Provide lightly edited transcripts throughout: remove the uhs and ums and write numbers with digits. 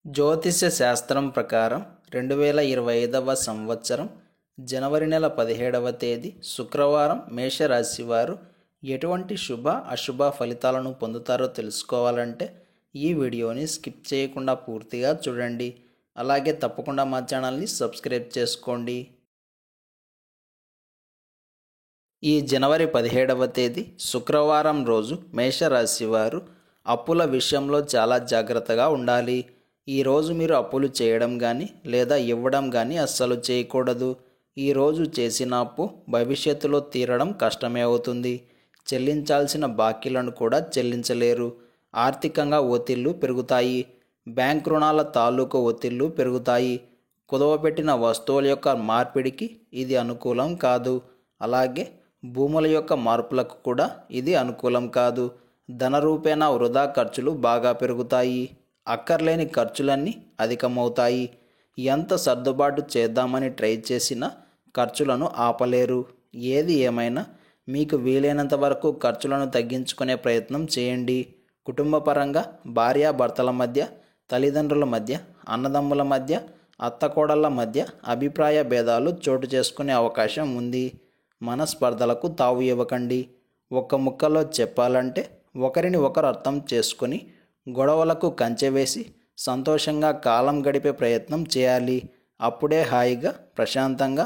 జ్యోతిష్య శాస్త్రం ప్రకారం 2025వ సంవత్సరం జనవరి నెల 17వ తేదీ శుక్రవారం మేషరాశి వారు ఎటువంటి శుభ అశుభ ఫలితాలను పొందుతారో తెలుసుకోవాలంటే ఈ వీడియోని స్కిప్ చేయకుండా పూర్తిగా చూడండి. అలాగే తప్పకుండా మా ఛానల్ని సబ్స్క్రైబ్ చేసుకోండి. ఈ జనవరి 17వ తేదీ శుక్రవారం రోజు మేషరాశి వారు అప్పుల విషయంలో చాలా జాగ్రత్తగా ఉండాలి. ఈరోజు మీరు అప్పులు చేయడం కానీ లేదా ఇవ్వడం కానీ అస్సలు చేయకూడదు. ఈరోజు చేసిన అప్పు భవిష్యత్తులో తీరడం కష్టమే అవుతుంది. చెల్లించాల్సిన బాకీలను కూడా చెల్లించలేరు. ఆర్థికంగా ఒత్తిళ్లు పెరుగుతాయి. బ్యాంక్ రుణాల తాలూకు ఒత్తిళ్లు పెరుగుతాయి. కుదవపెట్టిన వస్తువుల యొక్క మార్పిడికి ఇది అనుకూలం కాదు. అలాగే భూముల యొక్క మార్పులకు కూడా ఇది అనుకూలం కాదు. ధన రూపేణా వృధా ఖర్చులు బాగా పెరుగుతాయి. అక్కర్లేని ఖర్చులన్నీ అధికమవుతాయి. ఎంత సర్దుబాటు చేద్దామని ట్రై చేసినా ఖర్చులను ఆపలేరు. ఏది ఏమైనా మీకు వీలైనంత వరకు ఖర్చులను తగ్గించుకునే ప్రయత్నం చేయండి. కుటుంబపరంగా భార్యాభర్తల మధ్య, తల్లిదండ్రుల మధ్య, అన్నదమ్ముల మధ్య, అత్తకోడళ్ల మధ్య అభిప్రాయ భేదాలు చోటు చేసుకునే అవకాశం ఉంది. మనస్పర్ధలకు తావు ఇవ్వకండి. ఒక్క ముక్కలో చెప్పాలంటే ఒకరిని ఒకరు అర్థం చేసుకుని గొడవలకు కంచె వేసి సంతోషంగా కాలం గడిపే ప్రయత్నం చేయాలి. అప్పుడే హాయిగా, ప్రశాంతంగా,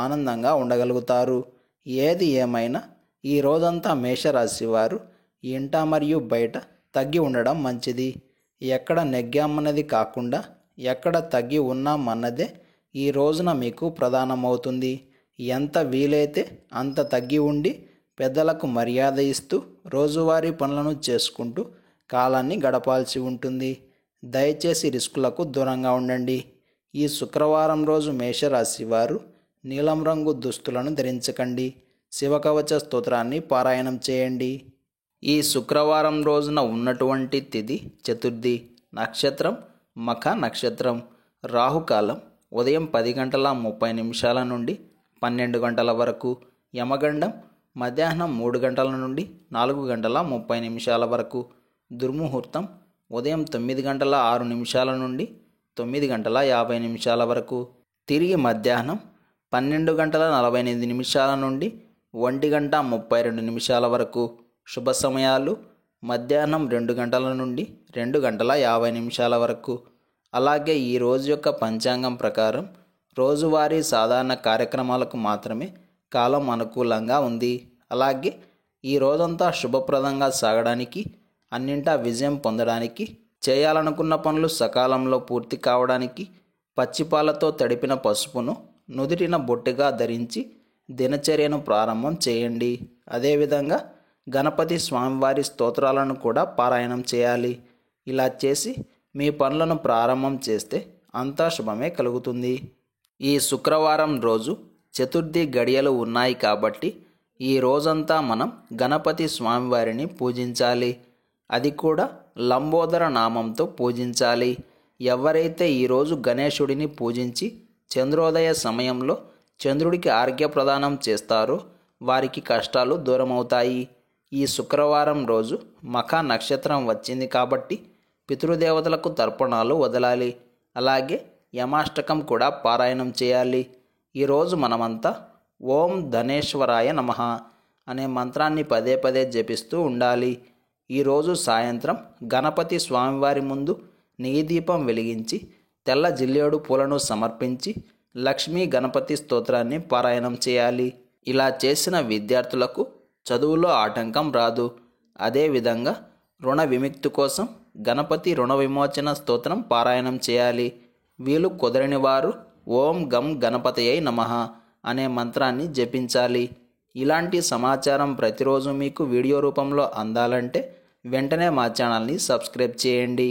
ఆనందంగా ఉండగలుగుతారు. ఏది ఏమైనా ఈ రోజంతా మేషరాశి వారు ఇంట మరియు బయట తగ్గి ఉండడం మంచిది. ఎక్కడ నెగ్గామన్నది కాకుండా ఎక్కడ తగ్గి ఉన్నామన్నదే ఈ రోజున మీకు ప్రధానమవుతుంది. ఎంత వీలైతే అంత తగ్గి ఉండి పెద్దలకు మర్యాద ఇస్తూ రోజువారీ పనులను చేసుకుంటూ కాలాన్ని గడపాల్సి ఉంటుంది. దయచేసి రిస్కులకు దూరంగా ఉండండి. ఈ శుక్రవారం రోజు మేషరాశి వారు నీలం రంగు దుస్తులను ధరించకండి. శివకవచ స్తోత్రాన్ని పారాయణం చేయండి. ఈ శుక్రవారం రోజున ఉన్నటువంటి తిథి చతుర్థి. నక్షత్రం మఖ నక్షత్రం. రాహుకాలం ఉదయం 10:30 నుండి 12 వరకు. యమగండం మధ్యాహ్నం 3 నుండి 4:30 వరకు. దుర్ముహూర్తం ఉదయం 9:06 నుండి 9:50 వరకు. తిరిగి మధ్యాహ్నం 12:48 నుండి 1:32 వరకు. శుభ సమయాలు మధ్యాహ్నం 2 నుండి 2:50 వరకు. అలాగే ఈ రోజు యొక్క పంచాంగం ప్రకారం రోజువారీ సాధారణ కార్యక్రమాలకు మాత్రమే కాలం అనుకూలంగా ఉంది. అలాగే ఈ రోజంతా శుభప్రదంగా సాగడానికి, అన్నింటా విజయం పొందడానికి, చేయాలనుకున్న పనులు సకాలంలో పూర్తి కావడానికి పచ్చిపాలతో తడిపిన పసుపును నుదిటిన బొట్టుగా ధరించి దినచర్యను ప్రారంభం చేయండి. అదేవిధంగా గణపతి స్వామివారి స్తోత్రాలను కూడా పారాయణం చేయాలి. ఇలా చేసి మీ పనులను ప్రారంభం చేస్తే అంతా శుభమే కలుగుతుంది. ఈ శుక్రవారం రోజు చతుర్థి గడియలు ఉన్నాయి కాబట్టి ఈ రోజంతా మనం గణపతి స్వామివారిని పూజించాలి. అది కూడా లంబోదర నామంతో పూజించాలి. ఎవరైతే ఈరోజు గణేశుడిని పూజించి చంద్రోదయ సమయంలో చంద్రుడికి ఆర్ఘ్యప్రదానం చేస్తారో వారికి కష్టాలు దూరమవుతాయి. ఈ శుక్రవారం రోజు మఖ నక్షత్రం వచ్చింది కాబట్టి పితృదేవతలకు తర్పణాలు వదలాలి. అలాగే యమాష్టకం కూడా పారాయణం చేయాలి. ఈరోజు మనమంతా ఓం ధనేశ్వరాయ నమః అనే మంత్రాన్ని పదే పదే జపిస్తూ ఉండాలి. ఈరోజు సాయంత్రం గణపతి స్వామివారి ముందు నెయ్యి దీపం వెలిగించి తెల్ల జిల్లేడు పూలను సమర్పించి లక్ష్మీ గణపతి స్తోత్రాన్ని పారాయణం చేయాలి. ఇలా చేసిన విద్యార్థులకు చదువులో ఆటంకం రాదు. అదేవిధంగా రుణ విముక్తి కోసం గణపతి రుణ విమోచన స్తోత్రం పారాయణం చేయాలి. వీలు కుదరని వారు ఓం గం గణపతయై నమః అనే మంత్రాన్ని జపించాలి. ఇలాంటి సమాచారం ప్రతిరోజు మీకు వీడియో రూపంలో అందాలంటే వెంటనే మా ఛానల్ని సబ్స్క్రైబ్ చేయండి.